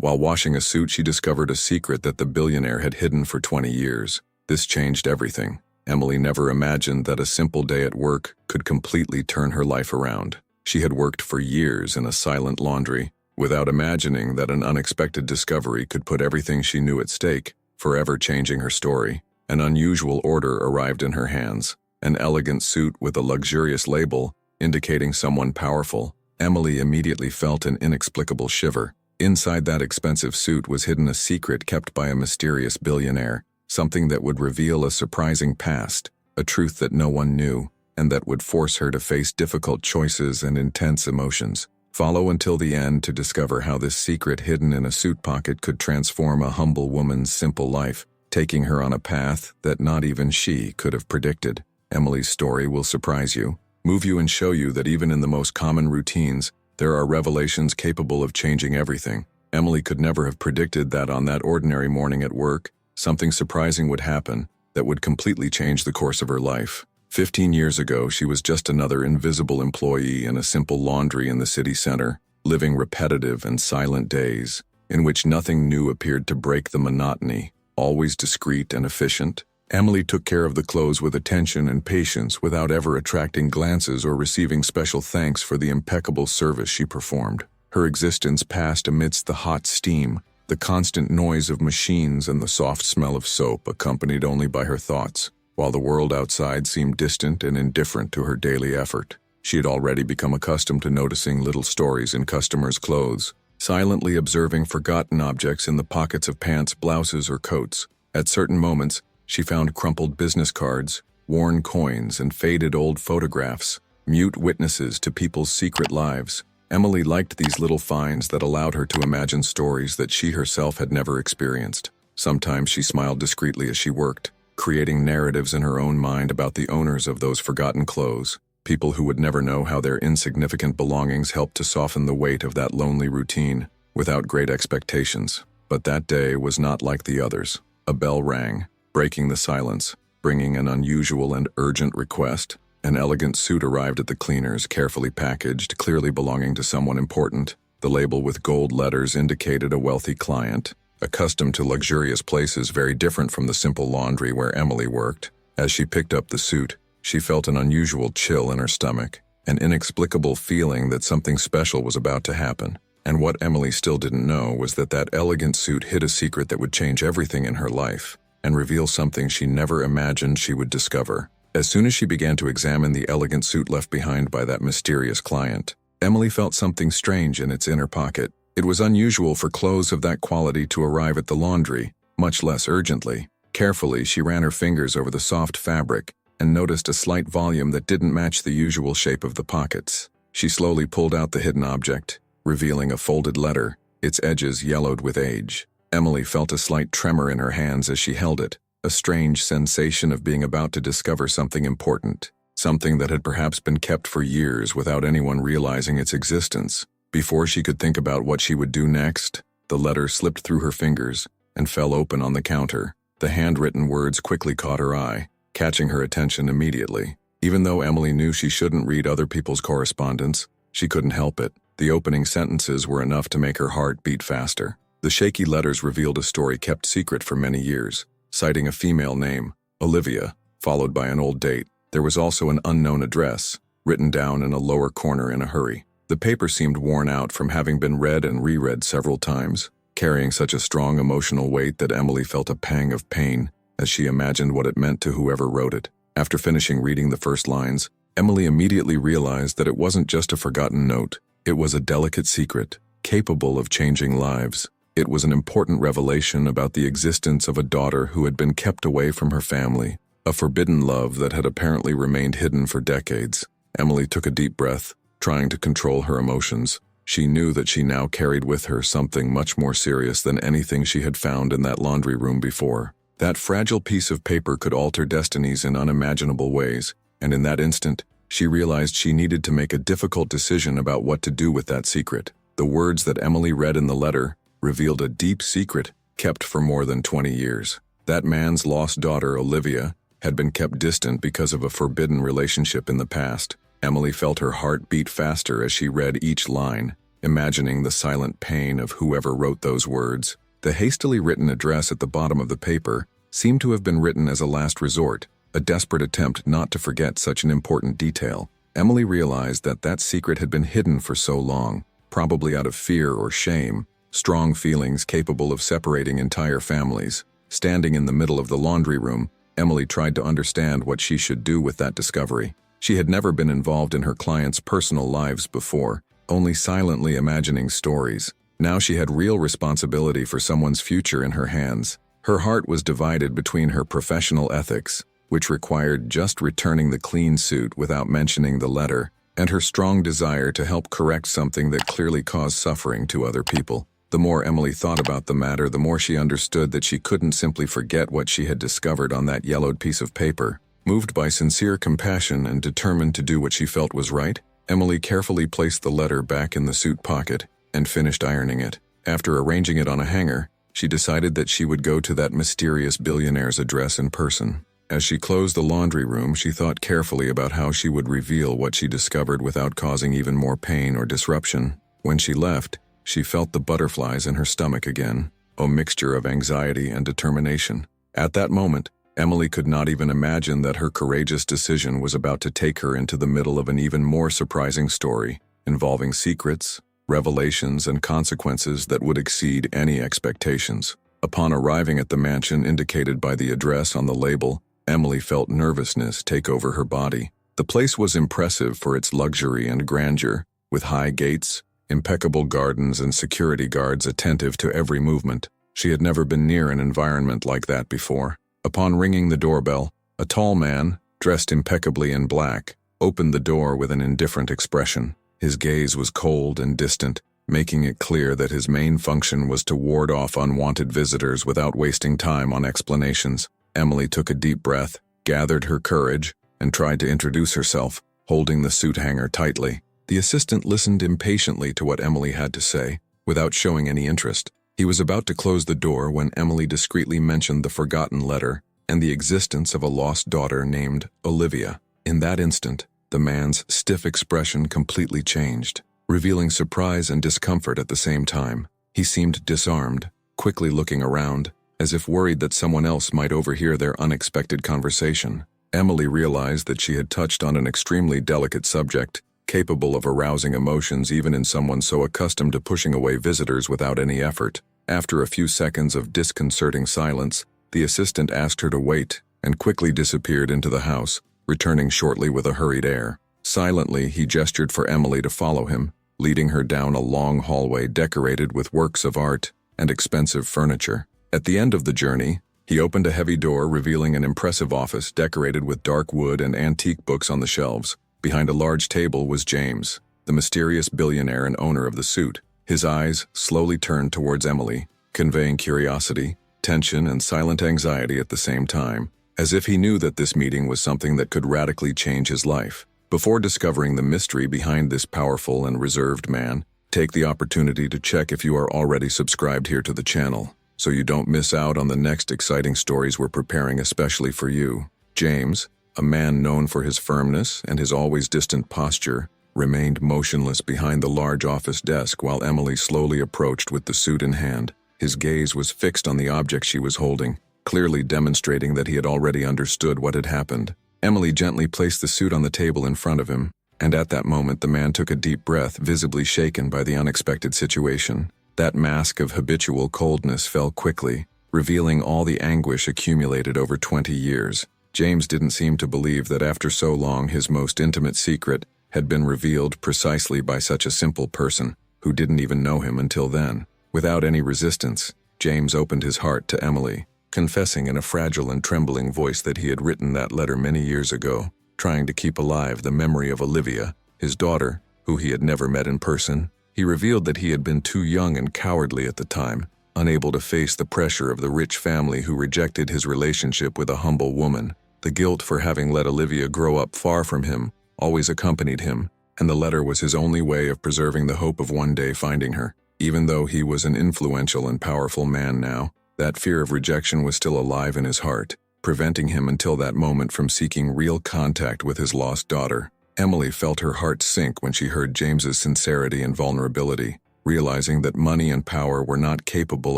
While washing a suit, she discovered a secret that the billionaire had hidden for 20 years. This changed everything. Emily never imagined that a simple day at work could completely turn her life around. She had worked for years in a silent laundry, without imagining that an unexpected discovery could put everything she knew at stake, forever changing her story. An unusual order arrived in her hands, an elegant suit with a luxurious label indicating someone powerful. Emily immediately felt an inexplicable shiver. Inside that expensive suit was hidden a secret kept by a mysterious billionaire, something that would reveal a surprising past, a truth that no one knew, and that would force her to face difficult choices and intense emotions. Follow until the end to discover how this secret hidden in a suit pocket could transform a humble woman's simple life, taking her on a path that not even she could have predicted. Emily's story will surprise you, move you, and show you that even in the most common routines, there are revelations capable of changing everything. Emily could never have predicted that on that ordinary morning at work, something surprising would happen that would completely change the course of her life. 15 years ago, she was just another invisible employee in a simple laundry in the city center, living repetitive and silent days, in which nothing new appeared to break the monotony. Always discreet and efficient, Emily took care of the clothes with attention and patience without ever attracting glances or receiving special thanks for the impeccable service she performed. Her existence passed amidst the hot steam, the constant noise of machines, and the soft smell of soap, accompanied only by her thoughts. While the world outside seemed distant and indifferent to her daily effort, she had already become accustomed to noticing little stories in customers' clothes, silently observing forgotten objects in the pockets of pants, blouses, or coats. At certain moments, she found crumpled business cards, worn coins, and faded old photographs, mute witnesses to people's secret lives. Emily liked these little finds that allowed her to imagine stories that she herself had never experienced. Sometimes she smiled discreetly as she worked, creating narratives in her own mind about the owners of those forgotten clothes, people who would never know how their insignificant belongings helped to soften the weight of that lonely routine, without great expectations. But that day was not like the others. A bell rang, breaking the silence, bringing an unusual and urgent request. An elegant suit arrived at the cleaners, carefully packaged, clearly belonging to someone important. The label with gold letters indicated a wealthy client, accustomed to luxurious places very different from the simple laundry where Emily worked. As she picked up the suit, she felt an unusual chill in her stomach, an inexplicable feeling that something special was about to happen. And what Emily still didn't know was that that elegant suit hid a secret that would change everything in her life, and reveal something she never imagined she would discover. As soon as she began to examine the elegant suit left behind by that mysterious client, Emily felt something strange in its inner pocket. It was unusual for clothes of that quality to arrive at the laundry, much less urgently. Carefully, she ran her fingers over the soft fabric and noticed a slight volume that didn't match the usual shape of the pockets. She slowly pulled out the hidden object, revealing a folded letter, its edges yellowed with age. Emily felt a slight tremor in her hands as she held it, a strange sensation of being about to discover something important, something that had perhaps been kept for years without anyone realizing its existence. Before she could think about what she would do next, the letter slipped through her fingers and fell open on the counter. The handwritten words quickly caught her eye, catching her attention immediately. Even though Emily knew she shouldn't read other people's correspondence, she couldn't help it. The opening sentences were enough to make her heart beat faster. The shaky letters revealed a story kept secret for many years, citing a female name, Olivia, followed by an old date. There was also an unknown address, written down in a lower corner in a hurry. The paper seemed worn out from having been read and reread several times, carrying such a strong emotional weight that Emily felt a pang of pain as she imagined what it meant to whoever wrote it. After finishing reading the first lines, Emily immediately realized that it wasn't just a forgotten note. It was a delicate secret, capable of changing lives. It was an important revelation about the existence of a daughter who had been kept away from her family, a forbidden love that had apparently remained hidden for decades. Emily took a deep breath, trying to control her emotions. She knew that she now carried with her something much more serious than anything she had found in that laundry room before. That fragile piece of paper could alter destinies in unimaginable ways, and in that instant, she realized she needed to make a difficult decision about what to do with that secret. The words that Emily read in the letter revealed a deep secret kept for more than 20 years. That man's lost daughter, Olivia, had been kept distant because of a forbidden relationship in the past. Emily felt her heart beat faster as she read each line, imagining the silent pain of whoever wrote those words. The hastily written address at the bottom of the paper seemed to have been written as a last resort, a desperate attempt not to forget such an important detail. Emily realized that that secret had been hidden for so long, probably out of fear or shame, strong feelings capable of separating entire families. Standing in the middle of the laundry room, Emily tried to understand what she should do with that discovery. She had never been involved in her clients' personal lives before, only silently imagining stories. Now she had real responsibility for someone's future in her hands. Her heart was divided between her professional ethics, which required just returning the clean suit without mentioning the letter, and her strong desire to help correct something that clearly caused suffering to other people. The more Emily thought about the matter, the more she understood that she couldn't simply forget what she had discovered on that yellowed piece of paper. Moved by sincere compassion and determined to do what she felt was right, Emily carefully placed the letter back in the suit pocket and finished ironing it. After arranging it on a hanger, she decided that she would go to that mysterious billionaire's address in person. As she closed the laundry room, she thought carefully about how she would reveal what she discovered without causing even more pain or disruption. When she left, she felt the butterflies in her stomach again, a mixture of anxiety and determination. At that moment, Emily could not even imagine that her courageous decision was about to take her into the middle of an even more surprising story, involving secrets, revelations, and consequences that would exceed any expectations. Upon arriving at the mansion indicated by the address on the label, Emily felt nervousness take over her body. The place was impressive for its luxury and grandeur, with high gates, impeccable gardens, and security guards attentive to every movement. She had never been near an environment like that before. Upon ringing the doorbell, a tall man, dressed impeccably in black, opened the door with an indifferent expression. His gaze was cold and distant, making it clear that his main function was to ward off unwanted visitors without wasting time on explanations. Emily took a deep breath, gathered her courage, and tried to introduce herself, holding the suit hanger tightly. The assistant listened impatiently to what Emily had to say, without showing any interest. He was about to close the door when Emily discreetly mentioned the forgotten letter and the existence of a lost daughter named Olivia. In that instant, the man's stiff expression completely changed, revealing surprise and discomfort at the same time. He seemed disarmed, quickly looking around, as if worried that someone else might overhear their unexpected conversation. Emily realized that she had touched on an extremely delicate subject, capable of arousing emotions even in someone so accustomed to pushing away visitors without any effort. After a few seconds of disconcerting silence, the assistant asked her to wait and quickly disappeared into the house, returning shortly with a hurried air. Silently, he gestured for Emily to follow him, leading her down a long hallway decorated with works of art and expensive furniture. At the end of the journey, he opened a heavy door revealing an impressive office decorated with dark wood and antique books on the shelves. Behind a large table was James, the mysterious billionaire and owner of the suit. His eyes slowly turned towards Emily, conveying curiosity, tension, and silent anxiety at the same time, as if he knew that this meeting was something that could radically change his life. Before discovering the mystery behind this powerful and reserved man, take the opportunity to check if you are already subscribed here to the channel, so you don't miss out on the next exciting stories we're preparing especially for you. James, a man known for his firmness and his always distant posture, remained motionless behind the large office desk while Emily slowly approached with the suit in hand. His gaze was fixed on the object she was holding, clearly demonstrating that he had already understood what had happened. Emily gently placed the suit on the table in front of him, and at that moment the man took a deep breath, visibly shaken by the unexpected situation. That mask of habitual coldness fell quickly, revealing all the anguish accumulated over 20 years. James didn't seem to believe that after so long his most intimate secret had been revealed precisely by such a simple person who didn't even know him until then. Without any resistance, James opened his heart to Emily, confessing in a fragile and trembling voice that he had written that letter many years ago, trying to keep alive the memory of Olivia, his daughter, who he had never met in person. He revealed that he had been too young and cowardly at the time, unable to face the pressure of the rich family who rejected his relationship with a humble woman. The guilt for having let Olivia grow up far from him always accompanied him, and the letter was his only way of preserving the hope of one day finding her. Even though he was an influential and powerful man now, that fear of rejection was still alive in his heart, preventing him until that moment from seeking real contact with his lost daughter. Emily felt her heart sink when she heard James's sincerity and vulnerability, realizing that money and power were not capable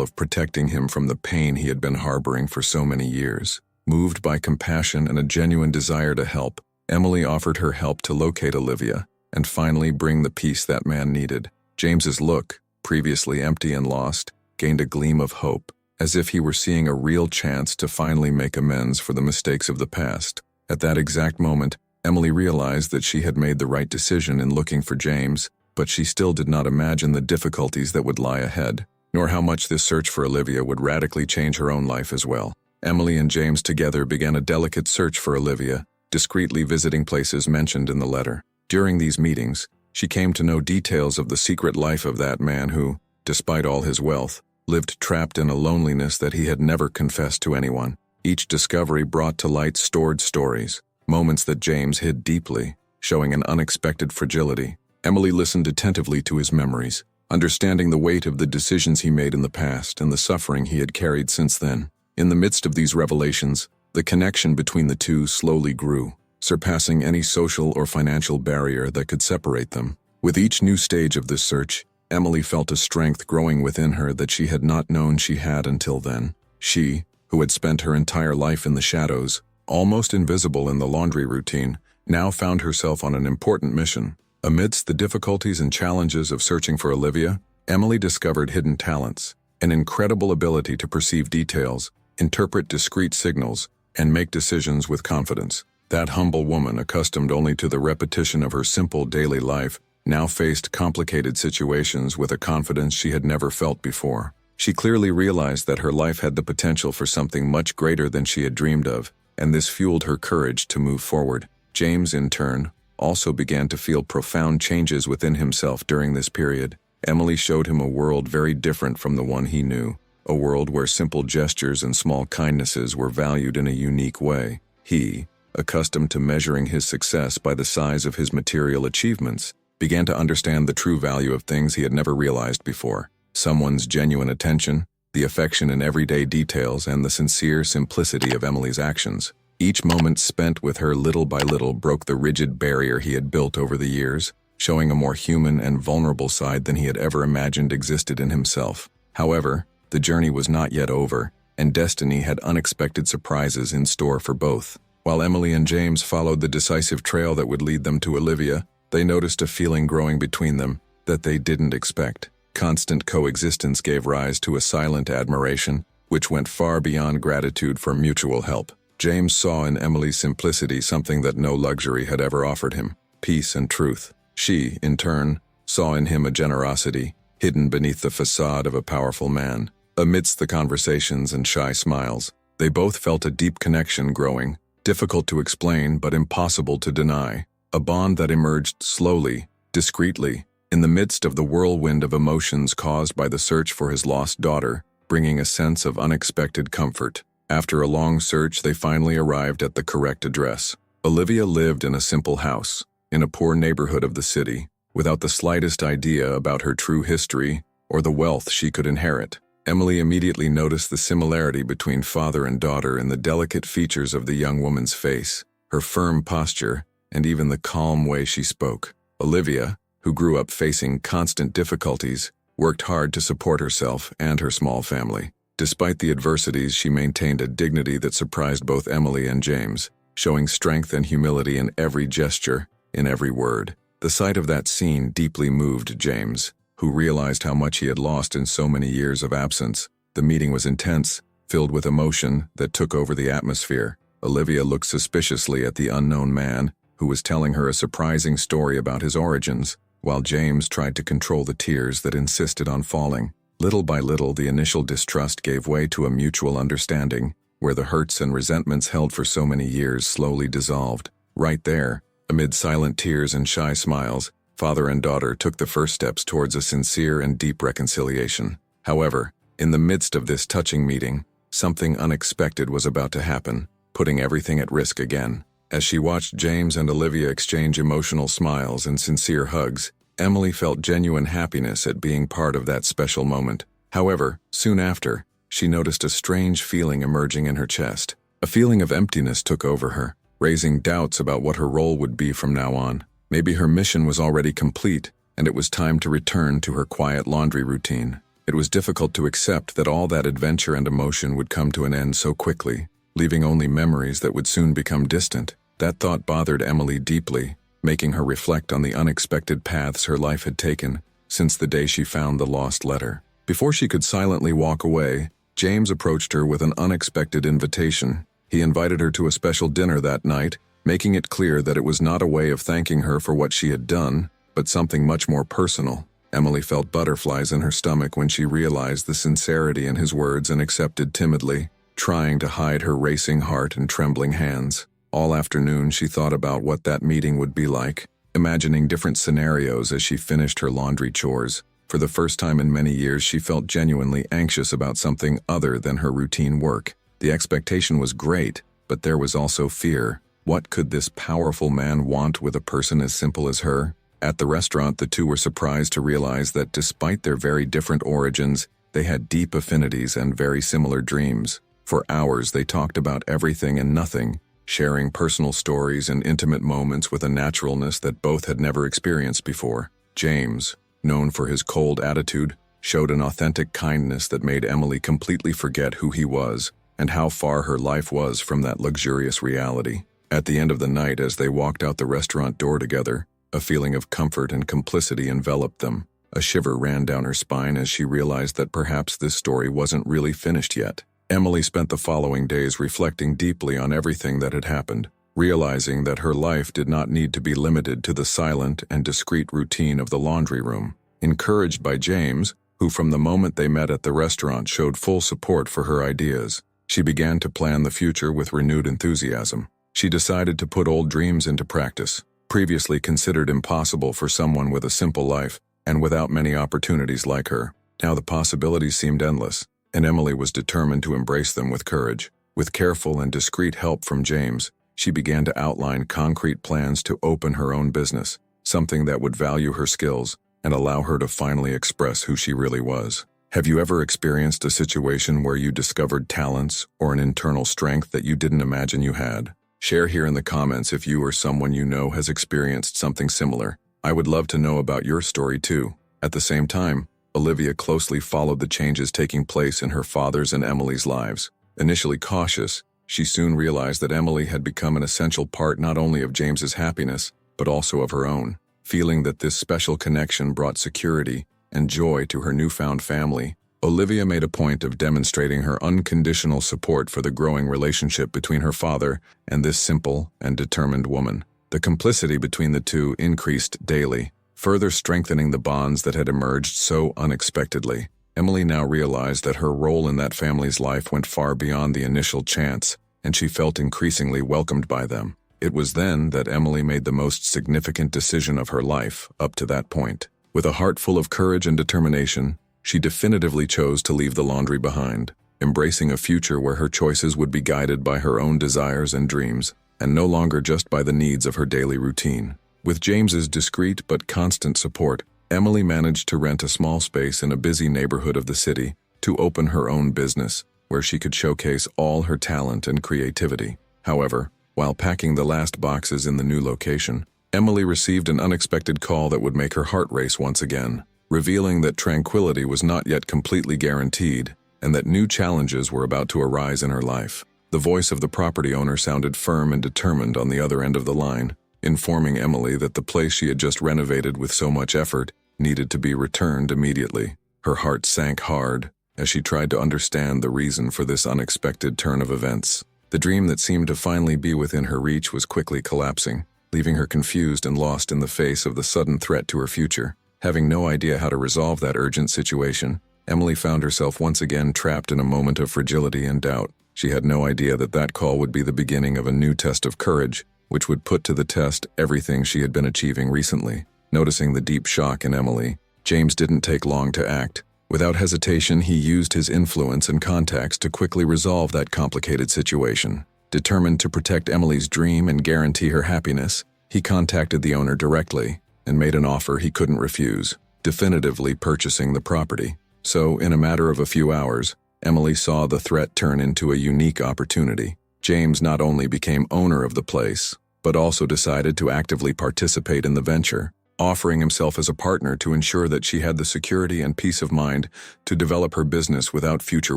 of protecting him from the pain he had been harboring for so many years. Moved by compassion and a genuine desire to help, Emily offered her help to locate Olivia and finally bring the peace that man needed. James's look, previously empty and lost, gained a gleam of hope, as if he were seeing a real chance to finally make amends for the mistakes of the past. At that exact moment, Emily realized that she had made the right decision in looking for James, but she still did not imagine the difficulties that would lie ahead, nor how much this search for Olivia would radically change her own life as well. Emily and James together began a delicate search for Olivia, discreetly visiting places mentioned in the letter. During these meetings, she came to know details of the secret life of that man who, despite all his wealth, lived trapped in a loneliness that he had never confessed to anyone. Each discovery brought to light stored stories, moments that James hid deeply, showing an unexpected fragility. Emily listened attentively to his memories, understanding the weight of the decisions he made in the past and the suffering he had carried since then. In the midst of these revelations, the connection between the two slowly grew, surpassing any social or financial barrier that could separate them. With each new stage of this search, Emily felt a strength growing within her that she had not known she had until then. She, who had spent her entire life in the shadows, almost invisible in the laundry routine, now found herself on an important mission. Amidst the difficulties and challenges of searching for Olivia, Emily discovered hidden talents, an incredible ability to perceive details, interpret discrete signals, and make decisions with confidence. That humble woman, accustomed only to the repetition of her simple daily life, now faced complicated situations with a confidence she had never felt before. She clearly realized that her life had the potential for something much greater than she had dreamed of, and this fueled her courage to move forward. James, in turn, also began to feel profound changes within himself during this period. Emily showed him a world very different from the one he knew, a world where simple gestures and small kindnesses were valued in a unique way. He, accustomed to measuring his success by the size of his material achievements, began to understand the true value of things he had never realized before. Someone's genuine attention, the affection in everyday details, and the sincere simplicity of Emily's actions. Each moment spent with her little by little broke the rigid barrier he had built over the years, showing a more human and vulnerable side than he had ever imagined existed in himself. However, the journey was not yet over, and destiny had unexpected surprises in store for both. While Emily and James followed the decisive trail that would lead them to Olivia, they noticed a feeling growing between them that they didn't expect. Constant coexistence gave rise to a silent admiration, which went far beyond gratitude for mutual help. James saw in Emily's simplicity something that no luxury had ever offered him: peace and truth. She, in turn, saw in him a generosity hidden beneath the facade of a powerful man. Amidst the conversations and shy smiles, they both felt a deep connection growing, difficult to explain but impossible to deny. A bond that emerged slowly, discreetly, in the midst of the whirlwind of emotions caused by the search for his lost daughter, bringing a sense of unexpected comfort. After a long search, they finally arrived at the correct address. Olivia lived in a simple house, in a poor neighborhood of the city, without the slightest idea about her true history or the wealth she could inherit. Emily immediately noticed the similarity between father and daughter in the delicate features of the young woman's face, her firm posture, and even the calm way she spoke. Olivia, who grew up facing constant difficulties, worked hard to support herself and her small family. Despite the adversities, she maintained a dignity that surprised both Emily and James, showing strength and humility in every gesture, in every word. The sight of that scene deeply moved James, who realized how much he had lost in so many years of absence. The meeting was intense, filled with emotion that took over the atmosphere. Olivia looked suspiciously at the unknown man, who was telling her a surprising story about his origins, while James tried to control the tears that insisted on falling. Little by little, the initial distrust gave way to a mutual understanding, where the hurts and resentments held for so many years slowly dissolved. Right there, amid silent tears and shy smiles, father and daughter took the first steps towards a sincere and deep reconciliation. However, in the midst of this touching meeting, something unexpected was about to happen, putting everything at risk again. As she watched James and Olivia exchange emotional smiles and sincere hugs, Emily felt genuine happiness at being part of that special moment. However, soon after, she noticed a strange feeling emerging in her chest. A feeling of emptiness took over her, raising doubts about what her role would be from now on. Maybe her mission was already complete, and it was time to return to her quiet laundry routine. It was difficult to accept that all that adventure and emotion would come to an end so quickly, leaving only memories that would soon become distant. That thought bothered Emily deeply, making her reflect on the unexpected paths her life had taken since the day she found the lost letter. Before she could silently walk away, James approached her with an unexpected invitation. He invited her to a special dinner that night, making it clear that it was not a way of thanking her for what she had done, but something much more personal. Emily felt butterflies in her stomach when she realized the sincerity in his words and accepted timidly, trying to hide her racing heart and trembling hands. All afternoon she thought about what that meeting would be like, imagining different scenarios as she finished her laundry chores. For the first time in many years, she felt genuinely anxious about something other than her routine work. The expectation was great, but there was also fear. What could this powerful man want with a person as simple as her? At the restaurant, the two were surprised to realize that despite their very different origins, they had deep affinities and very similar dreams. For hours, they talked about everything and nothing, sharing personal stories and intimate moments with a naturalness that both had never experienced before. James, known for his cold attitude, showed an authentic kindness that made Emily completely forget who he was and how far her life was from that luxurious reality. At the end of the night, as they walked out the restaurant door together, a feeling of comfort and complicity enveloped them. A shiver ran down her spine as she realized that perhaps this story wasn't really finished yet. Emily spent the following days reflecting deeply on everything that had happened, realizing that her life did not need to be limited to the silent and discreet routine of the laundry room. Encouraged by James, who from the moment they met at the restaurant showed full support for her ideas, she began to plan the future with renewed enthusiasm. She decided to put old dreams into practice, previously considered impossible for someone with a simple life and without many opportunities like her. Now the possibilities seemed endless, and Emily was determined to embrace them with courage. With careful and discreet help from James, she began to outline concrete plans to open her own business, something that would value her skills and allow her to finally express who she really was. Have you ever experienced a situation where you discovered talents or an internal strength that you didn't imagine you had? Share here in the comments if you or someone you know has experienced something similar. I would love to know about your story too. At the same time, Olivia closely followed the changes taking place in her father's and Emily's lives. Initially cautious, she soon realized that Emily had become an essential part not only of James's happiness, but also of her own. Feeling that this special connection brought security and joy to her newfound family, Olivia made a point of demonstrating her unconditional support for the growing relationship between her father and this simple and determined woman. The complicity between the two increased daily, further strengthening the bonds that had emerged so unexpectedly. Emily now realized that her role in that family's life went far beyond the initial chance, and she felt increasingly welcomed by them. It was then that Emily made the most significant decision of her life up to that point. With a heart full of courage and determination, she definitively chose to leave the laundry behind, embracing a future where her choices would be guided by her own desires and dreams, and no longer just by the needs of her daily routine. With James's discreet but constant support, Emily managed to rent a small space in a busy neighborhood of the city to open her own business, where she could showcase all her talent and creativity. However, while packing the last boxes in the new location, Emily received an unexpected call that would make her heart race once again, revealing that tranquility was not yet completely guaranteed and that new challenges were about to arise in her life. The voice of the property owner sounded firm and determined on the other end of the line, informing Emily that the place she had just renovated with so much effort needed to be returned immediately. Her heart sank hard as she tried to understand the reason for this unexpected turn of events. The dream that seemed to finally be within her reach was quickly collapsing, leaving her confused and lost in the face of the sudden threat to her future. Having no idea how to resolve that urgent situation, Emily found herself once again trapped in a moment of fragility and doubt. She had no idea that that call would be the beginning of a new test of courage, which would put to the test everything she had been achieving recently. Noticing the deep shock in Emily, James didn't take long to act. Without hesitation, he used his influence and contacts to quickly resolve that complicated situation. Determined to protect Emily's dream and guarantee her happiness, he contacted the owner directly and made an offer he couldn't refuse, definitively purchasing the property. So, in a matter of a few hours, Emily saw the threat turn into a unique opportunity. James not only became owner of the place, but also decided to actively participate in the venture, offering himself as a partner to ensure that she had the security and peace of mind to develop her business without future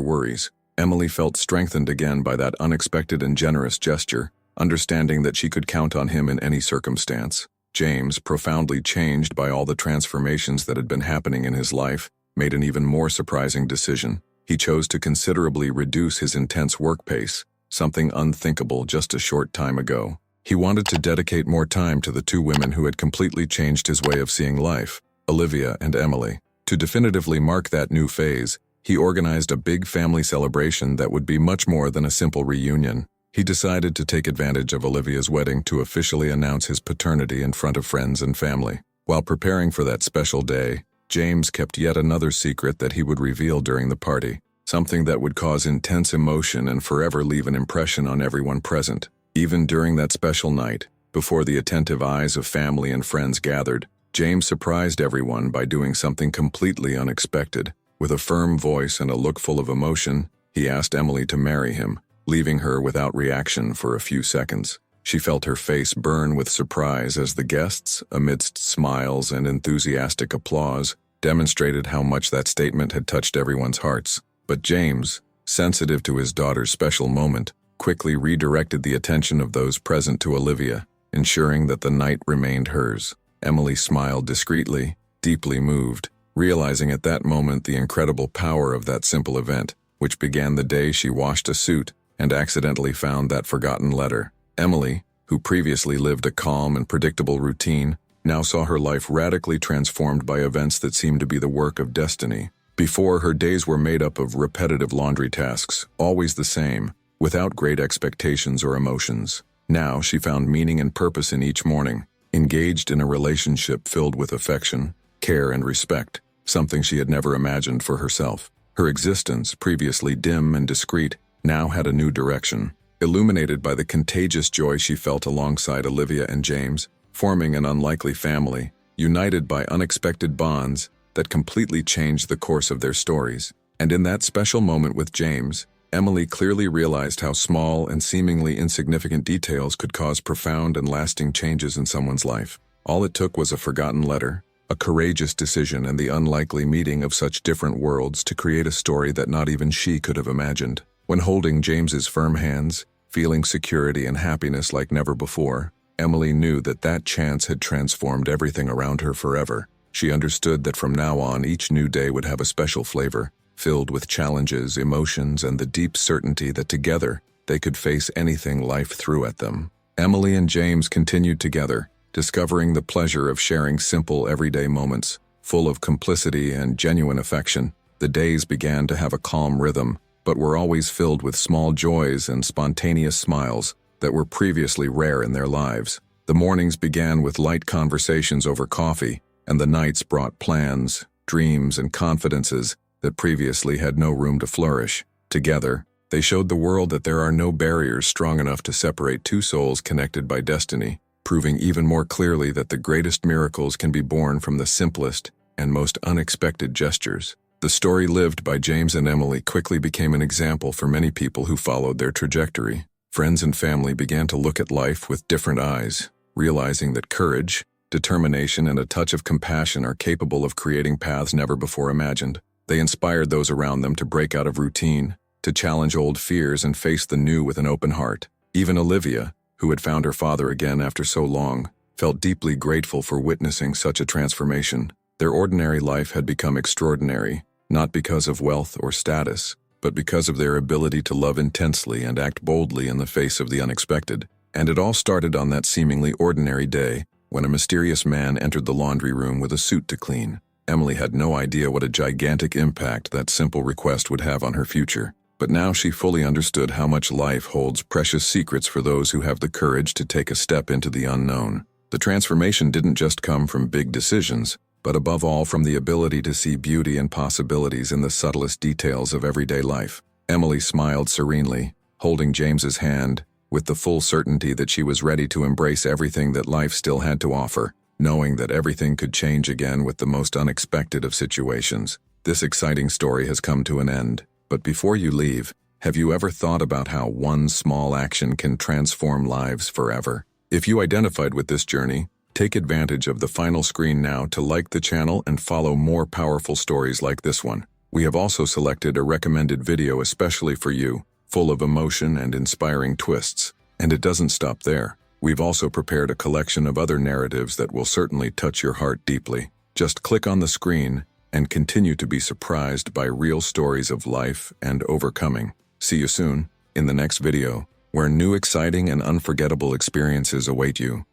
worries. Emily felt strengthened again by that unexpected and generous gesture, understanding that she could count on him in any circumstance. James, profoundly changed by all the transformations that had been happening in his life, made an even more surprising decision. He chose to considerably reduce his intense work pace, something unthinkable just a short time ago. He wanted to dedicate more time to the two women who had completely changed his way of seeing life, Olivia and Emily. To definitively mark that new phase, he organized a big family celebration that would be much more than a simple reunion. He decided to take advantage of Olivia's wedding to officially announce his paternity in front of friends and family. While preparing for that special day, James kept yet another secret that he would reveal during the party, something that would cause intense emotion and forever leave an impression on everyone present. Even during that special night, before the attentive eyes of family and friends gathered, James surprised everyone by doing something completely unexpected. With a firm voice and a look full of emotion, he asked Emily to marry him, leaving her without reaction for a few seconds. She felt her face burn with surprise as the guests, amidst smiles and enthusiastic applause, demonstrated how much that statement had touched everyone's hearts. But James, sensitive to his daughter's special moment, quickly redirected the attention of those present to Olivia, ensuring that the night remained hers. Emily smiled discreetly, deeply moved, realizing at that moment the incredible power of that simple event, which began the day she washed a suit and accidentally found that forgotten letter. Emily, who previously lived a calm and predictable routine, now saw her life radically transformed by events that seemed to be the work of destiny. Before, her days were made up of repetitive laundry tasks, always the same, without great expectations or emotions. Now she found meaning and purpose in each morning, engaged in a relationship filled with affection, care, and respect, something she had never imagined for herself. Her existence, previously dim and discreet, now had a new direction, illuminated by the contagious joy she felt alongside Olivia and James, forming an unlikely family, united by unexpected bonds that completely changed the course of their stories. And in that special moment with James, Emily clearly realized how small and seemingly insignificant details could cause profound and lasting changes in someone's life. All it took was a forgotten letter, a courageous decision, and the unlikely meeting of such different worlds to create a story that not even she could have imagined. When holding James's firm hands, feeling security and happiness like never before, Emily knew that that chance had transformed everything around her forever. She understood that from now on each new day would have a special flavor, filled with challenges, emotions, and the deep certainty that together they could face anything life threw at them. Emily and James continued together, discovering the pleasure of sharing simple everyday moments, full of complicity and genuine affection. The days began to have a calm rhythm, but were always filled with small joys and spontaneous smiles that were previously rare in their lives. The mornings began with light conversations over coffee, and the nights brought plans, dreams, and confidences that previously had no room to flourish. Together, they showed the world that there are no barriers strong enough to separate two souls connected by destiny, proving even more clearly that the greatest miracles can be born from the simplest and most unexpected gestures. The story lived by James and Emily quickly became an example for many people who followed their trajectory. Friends and family began to look at life with different eyes, realizing that courage, determination, and a touch of compassion are capable of creating paths never before imagined. They inspired those around them to break out of routine, to challenge old fears and face the new with an open heart. Even Olivia, who had found her father again after so long, felt deeply grateful for witnessing such a transformation. Their ordinary life had become extraordinary, not because of wealth or status, but because of their ability to love intensely and act boldly in the face of the unexpected. And it all started on that seemingly ordinary day, when a mysterious man entered the laundry room with a suit to clean. Emily had no idea what a gigantic impact that simple request would have on her future, but now she fully understood how much life holds precious secrets for those who have the courage to take a step into the unknown. The transformation didn't just come from big decisions, but above all from the ability to see beauty and possibilities in the subtlest details of everyday life. Emily smiled serenely, holding James's hand, with the full certainty that she was ready to embrace everything that life still had to offer, knowing that everything could change again with the most unexpected of situations. This exciting story has come to an end, but before you leave, have you ever thought about how one small action can transform lives forever? If you identified with this journey, take advantage of the final screen now to like the channel and follow more powerful stories like this one. We have also selected a recommended video especially for you, full of emotion and inspiring twists. And it doesn't stop there. We've also prepared a collection of other narratives that will certainly touch your heart deeply. Just click on the screen and continue to be surprised by real stories of life and overcoming. See you soon in the next video, where new exciting and unforgettable experiences await you.